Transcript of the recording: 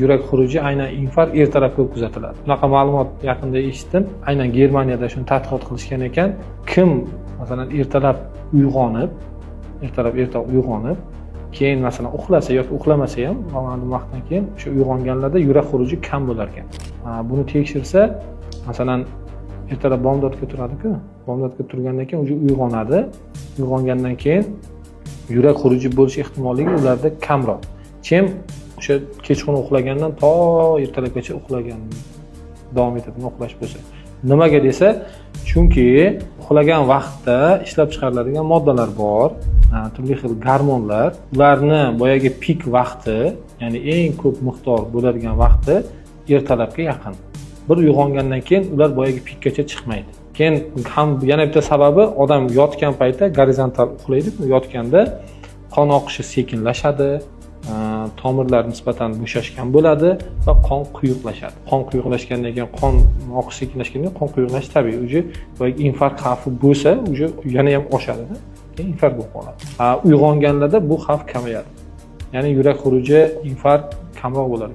Yurak xuruji aynan infarkt ertalab ko'p kuzatiladi. Bunaqa ma'lumot yaqinda eshitdim. Aynan Germaniyada shuni tadqiqot qilishgan ekan. Kim masalan ertalab uyg'onib, keyin masalan uxlasa yoki uxlamasa ham ma'lum vaqtdan keyin o'sha uyg'onganlarda yurak xuruji kam bo'lar ekan. Buni tekshirsa, masalan ertalab bomdodga turadi-ku, bomdodga turgandan keyin o'zi uyg'onadi. Uyg'ongandan keyin yurak xuruji bo'lish ehtimolligi ularda kamroq. Kim o'sha kechqurun uxlagandan to ertalabgacha uxlagan davom etadigan uxlash bo'lsa. Nimaga desa, chunki uxlagan vaqtda ishlab chiqariladigan moddalar bor, turli xil gormonlar, ularni boyagi pik vaqti, ya'ni eng ko'p miqdor bo'ladigan vaqti ertalabga yaqin. Bir uyg'ongandan keyin ular boyagi pikgacha chiqmaydi. Keyin ham yana bitta sababi, odam yotgan paytda gorizontal uxlaydi-ku, yotganda qon oqishi sekinlashadi, tomirlar nisbatan bo'shashgan bo'ladi va qon quyuqlashadi. Qon quyuqlashgandan keyin qon oqishi sekinlashgandan keyin qon quyuqlashi tabiiy. Uje boyagi infarkt xavfi bo'lsa, uje yana ham oshadi-da. Keyin infarkt bo'lib qoladi. Uyg'onganlarda bu xavf kamayadi. Ya'ni yurak xuruji, infarkt kamroq bo'ladi.